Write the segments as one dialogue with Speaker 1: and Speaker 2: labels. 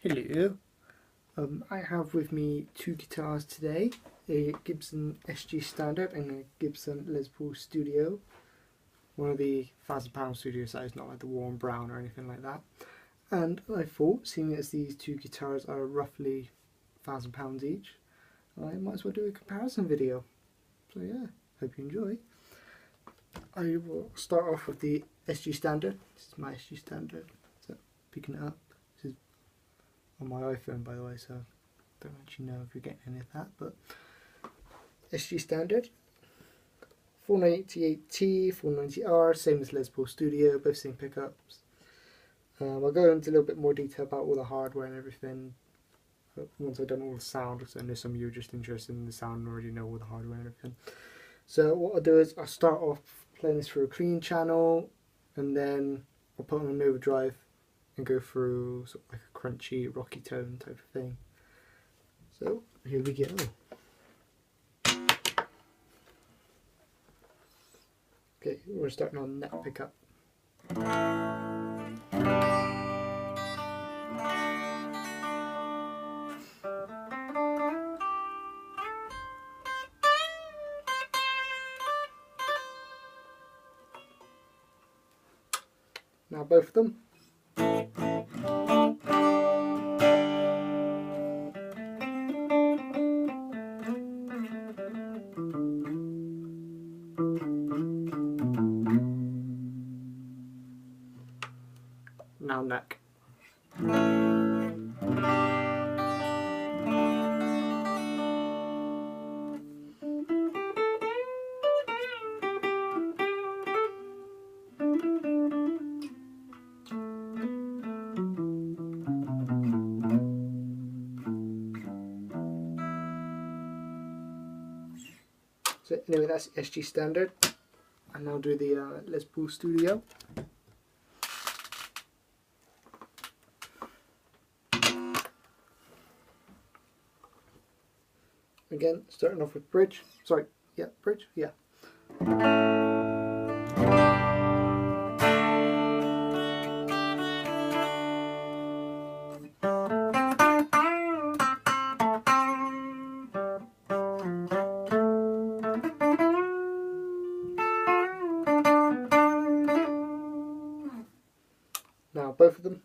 Speaker 1: Hello, I have with me two guitars today, a Gibson SG Standard and a Gibson Les Paul Studio. One of the £1,000 studio size, not like the Warren Brown or anything like that. And I thought, seeing as these two guitars are roughly £1,000 each, I might as well do a comparison video. So yeah, hope you enjoy. I will start off with the SG Standard. This is my SG Standard, so picking it up. On my iPhone, by the way, so I don't actually know if you're getting any of that, but SG Standard 498T, 490R, same as Les Paul Studio, both same pickups. I'll go into a little bit more detail about all the hardware and everything once I've done all the sound, because I know some of you are just interested in the sound and already know all the hardware and everything. So what I'll do is I'll start off playing this through a clean channel, and then I'll put on an overdrive and go through sort of like a crunchy, rocky tone type of thing. So here we go. Okay, we're starting on neck pickup. Now both of them. Now neck. So anyway, that's SG Standard, and I'll do the Les Paul Studio. Again, starting off with bridge. Sorry, yeah, bridge, yeah. Now both of them.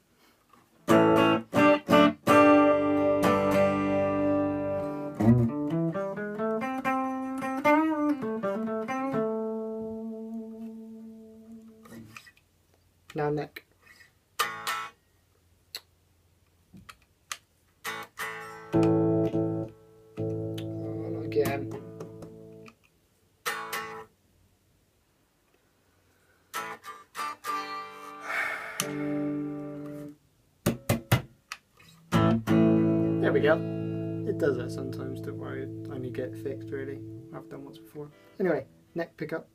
Speaker 1: Now neck. And again. There we go. It does that sometimes, don't worry, I only get it fixed really. I've done once before. Anyway, neck pickup.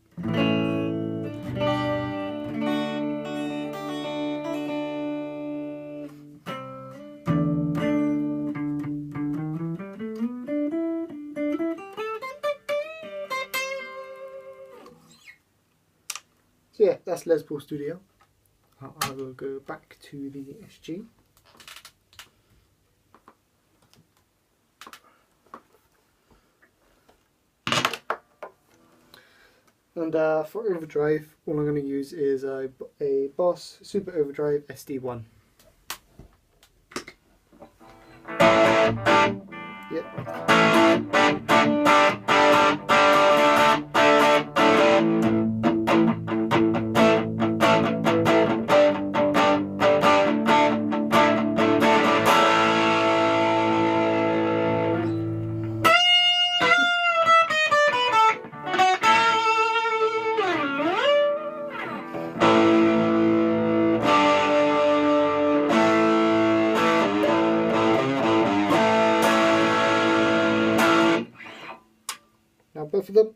Speaker 1: So yeah, that's Les Paul Studio. I will go back to the SG. And for overdrive, all I'm going to use is a Boss Super Overdrive SD1. Yep. Now both of them.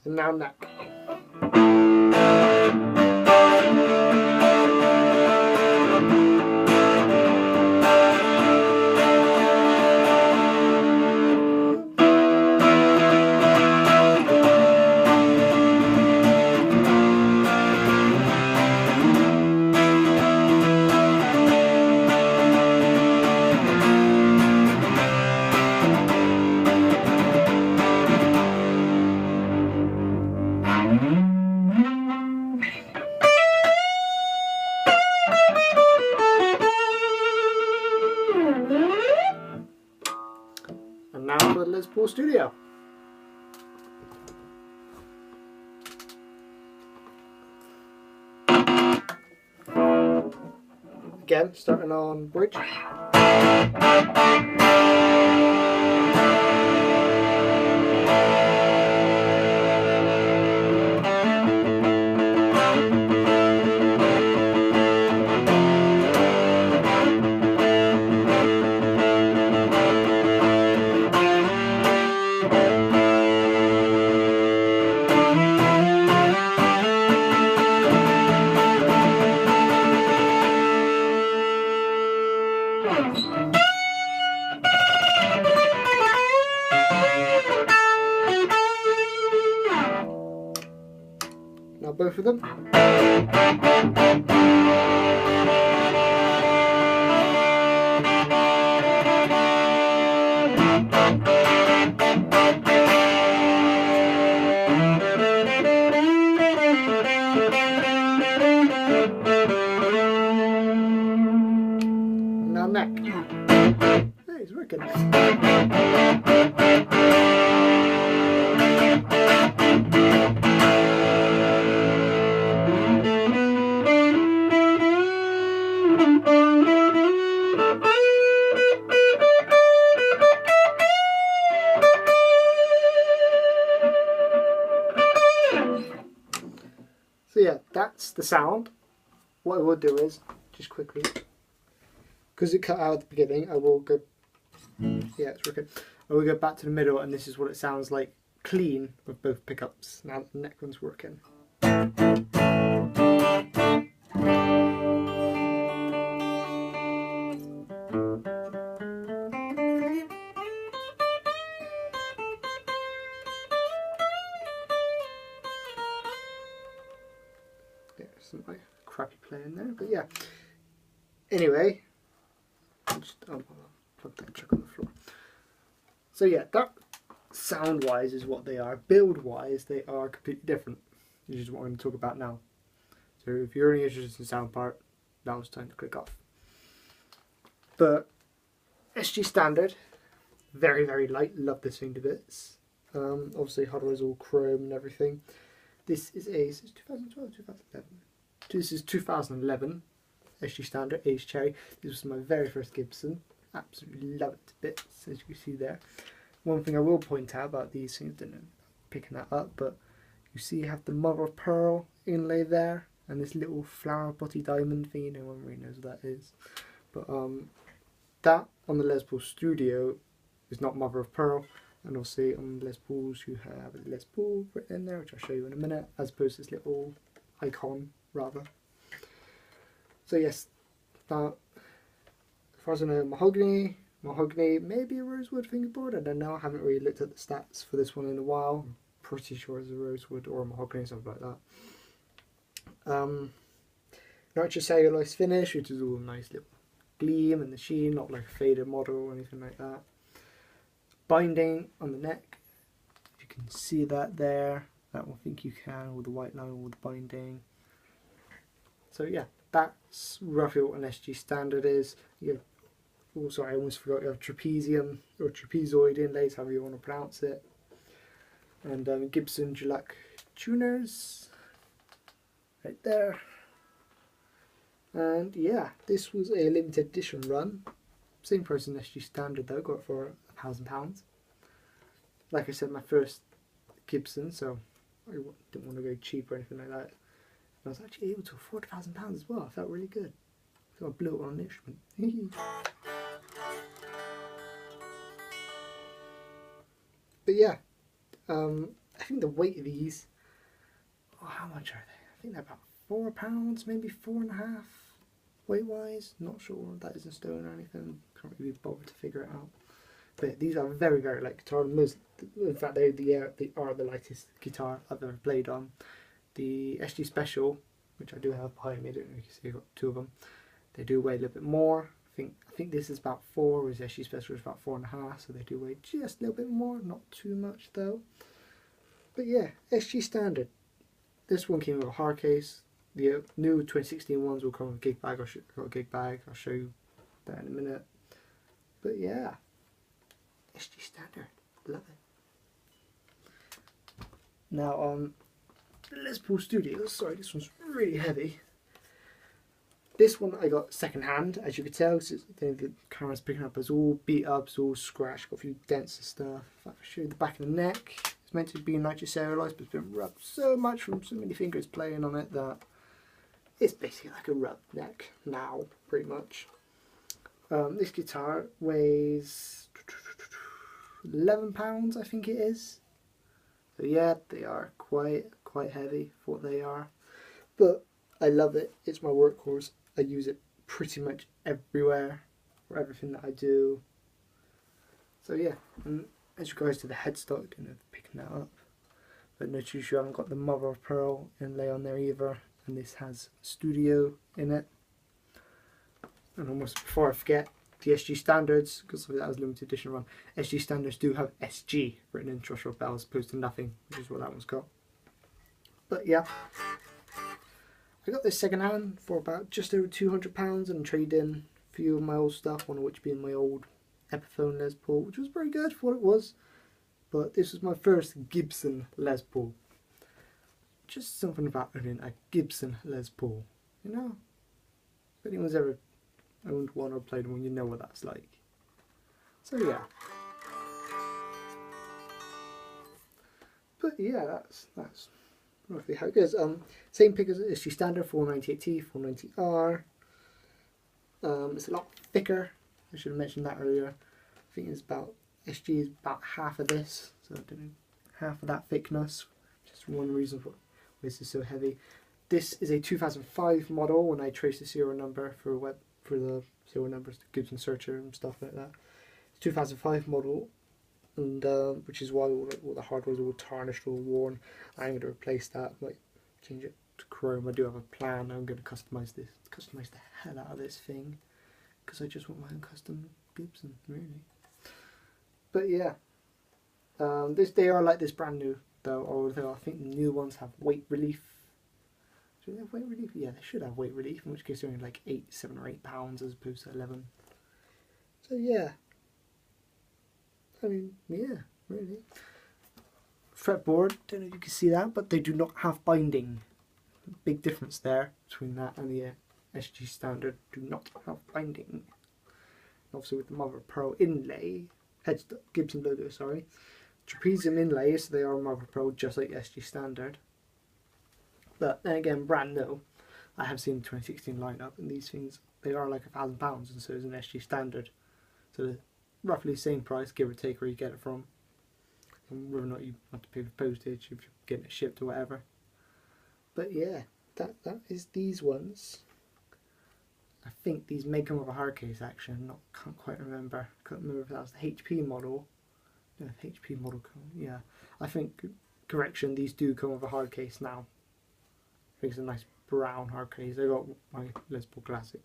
Speaker 1: And now neck. And now for the Les Paul Studio. Again, starting on bridge. Now both of them. Now neck. Hey, it's working. So yeah, that's the sound. What I will do is, just quickly, because it cut out at the beginning, I will go, yeah, it's working. I will go back to the middle, and this is what it sounds like clean with both pickups. Now the neck one's working. Some like crappy playing there, but yeah. Anyway, just plug that chuck on the floor. So yeah, that sound-wise is what they are. Build-wise, they are completely different, which is what I'm going to talk about now. So if you're only interested in the sound part, now's time to click off. But SG Standard, very very light. Love this thing to bits. Obviously, hardware is all chrome and everything. This is a 2012, 2011. This is 2011 SG Standard Aged Cherry. This was my very first Gibson. Absolutely love it to bits, as you can see there. One thing I will point out about these things, I don't know, picking that up, but you see you have the mother of pearl inlay there, and this little flower body diamond thing. No one really knows what that is. But that on the Les Paul Studio is not mother of pearl. And obviously on Les Pauls you have a Les Paul written in there, which I'll show you in a minute, as opposed to this little icon rather. So yes, now as far as I know, mahogany, maybe a rosewood fingerboard, I don't know, I haven't really looked at the stats for this one in a while. I'm pretty sure it's a rosewood or a mahogany, something like that. Nitrocellulose finish, which is all a nice little gleam and the sheen, not like a faded model or anything like that. Binding on the neck, you can see that there. That one I think you can, with the white line, with the binding. So yeah, that's roughly what an SG Standard is. You have, oh sorry, I almost forgot, you have trapezium or trapezoid inlays, however you want to pronounce it. And Gibson Gelac tuners, right there. And yeah, this was a limited edition run. Same price as an SG Standard though, got it for £1,000. Like I said, my first Gibson, so I didn't want to go cheap or anything like that. And I was actually able to afford £1,000 as well. I felt really good. So I blew it on an instrument. But yeah, I think the weight of these, oh, how much are they? I think they're about £4, maybe 4.5 weight wise. Not sure if that is in stone or anything. Can't really be bothered to figure it out. But these are very, very light guitar. In fact, they are the lightest guitar I've ever played on. The SG Special, which I do have behind me, I don't know if you can see, I've got two of them. They do weigh a little bit more. I think this is about 4, whereas SG Special is about 4.5, so they do weigh just a little bit more, not too much though. But yeah, SG Standard. This one came with a hard case. The new 2016 ones will come with a gig bag. I've got a gig bag. I'll show you that in a minute. But yeah, SG Standard. Love it. Now on Les Paul Studios. Sorry, this one's really heavy. This one I got second hand, as you can tell, because the camera's picking up. It's all beat up, it's all scratched, got a few dents and stuff. If I show you the back of the neck, it's meant to be nitrocellulose, but it's been rubbed so much from so many fingers playing on it that it's basically like a rubbed neck now, pretty much. This guitar weighs £11, I think it is. So yeah, they are quite heavy for what they are, but I love it. It's my workhorse. I use it pretty much everywhere for everything that I do. So yeah, and as regards to the headstock, I don't know if picking that up, but notice you haven't got the mother of pearl inlay on there either, and this has studio in it. And almost before I forget, the SG standards, because that was limited edition run, SG standards do have SG written in terrestrial bell as opposed to nothing, which is what that one's got. But yeah, I got this second hand for about just over £200 and traded in a few of my old stuff, one of which being my old Epiphone Les Paul, which was very good for what it was. But this was my first Gibson Les Paul. Just something about owning a Gibson Les Paul, you know? If anyone's ever owned one or played one, you know what that's like. So yeah. But yeah, that's roughly how it goes. Same pick as SG Standard, 498T, 490R. It's a lot thicker. I should have mentioned that earlier. I think it's about, SG is about half of this, so I don't know, half of that thickness. Just one reason for why this is so heavy. This is a 2005 model. When I trace the serial number for the serial numbers, the Gibson searcher and stuff like that, it's 2005 model. And which is why all the hardware is all tarnished or worn. I'm going to replace that, like change it to chrome. I do have a plan. I'm going to customize the hell out of this thing, because I just want my own custom Gibson, really. But yeah, they are like this brand new though, although I think the new ones have weight relief. Do they have weight relief? Yeah, they should have weight relief, in which case they're only like 7 or 8 pounds as opposed to 11. So yeah. I mean, yeah, really. Fretboard, don't know if you can see that, but they do not have binding. Big difference there between that and the SG Standard. Do not have binding. Obviously with the mother of pearl inlay, Gibson logo, sorry. Trapezium inlay, so they are mother of pearl just like SG Standard. But then again, brand new. I have seen the 2016 lineup, and these things, they are like £1,000, and so is an SG Standard. So roughly the same price, give or take, where you get it from, and whether or not you have to pay for postage if you're getting it shipped or whatever. But yeah, that is these ones. I think these may come with a hard case actually. Can't quite remember. Can't remember if that was the HP model. No, the HP model. Yeah, I think, correction, these do come with a hard case now. I think it's a nice brown hard case. I got my Les Paul Classic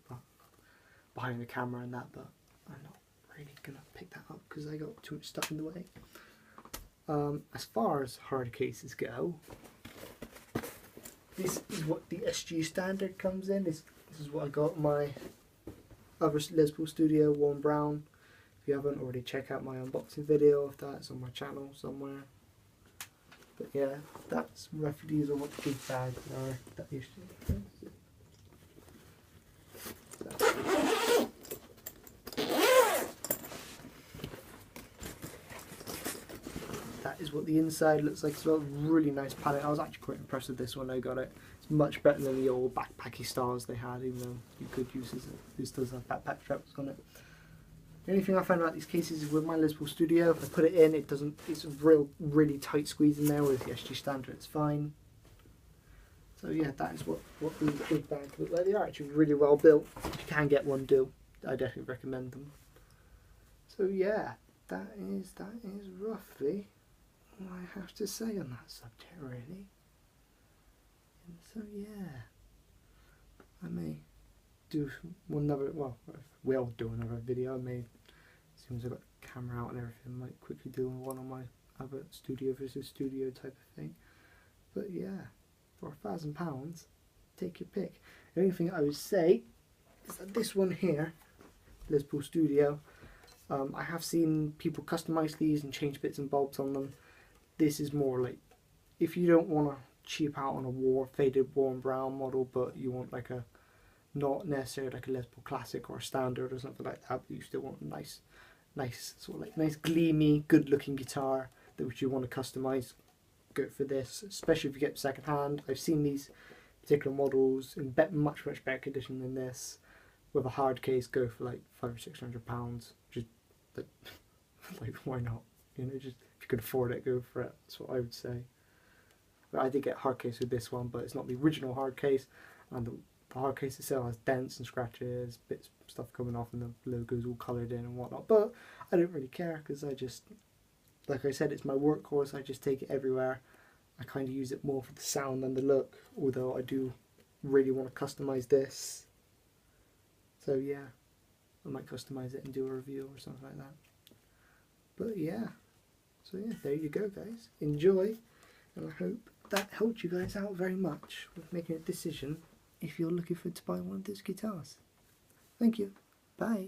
Speaker 1: behind the camera and that, but I'm not really gonna pick that up because I got too much stuff in the way. As far as hard cases go, this is what the SG Standard comes in. This is what I got my other Les Paul Studio, Warm Brown. If you haven't already, check out my unboxing video of that. It's on my channel somewhere. But yeah, that's roughly, these are what the gig bags are that used to. That is what the inside looks like as well. Really nice palette. I was actually quite impressed with this one. I got it. It's much better than the old backpacky styles they had, even though you could use this does have backpack straps on it. The only thing I found about these cases is with my Les Paul Studio, if I put it in, it doesn't, it's a really tight squeeze in there. With the SG Standard, it's fine. So yeah, that is what these big bags look like. They are actually really well built. If you can get one, do. I definitely recommend them. So yeah, that is roughly what I have to say on that subject, really. And so yeah, I may do we'll do another video. I may, as soon as I've got the camera out and everything, might quickly do one on my other studio versus studio type of thing. But yeah, for £1,000, take your pick. The only thing I would say is that this one here, Les Paul Studio, I have seen people customise these and change bits and bobs on them. This is more like, if you don't want to cheap out on a faded warm brown model, but you want like a, not necessarily like a Les Paul Classic or a Standard or something like that, but you still want a nice sort of like nice gleamy, good looking guitar that which you want to customise, go for this, especially if you get second hand. I've seen these particular models in much better condition than this, with a hard case, go for like £500 or £600. Just like why not? You know, just if you can afford it, go for it. That's what I would say. But I did get a hard case with this one, but it's not the original hard case, and the hard case itself has dents and scratches, bits, stuff coming off, and the logo's all coloured in and whatnot. But I don't really care, because I just, like I said, it's my workhorse. I just take it everywhere. I kind of use it more for the sound than the look, although I do really want to customise this. So yeah, I might customise it and do a review or something like that. But yeah, so yeah, there you go guys. Enjoy, and I hope that helped you guys out very much with making a decision if you're looking to buy one of these guitars. Thank you. Bye.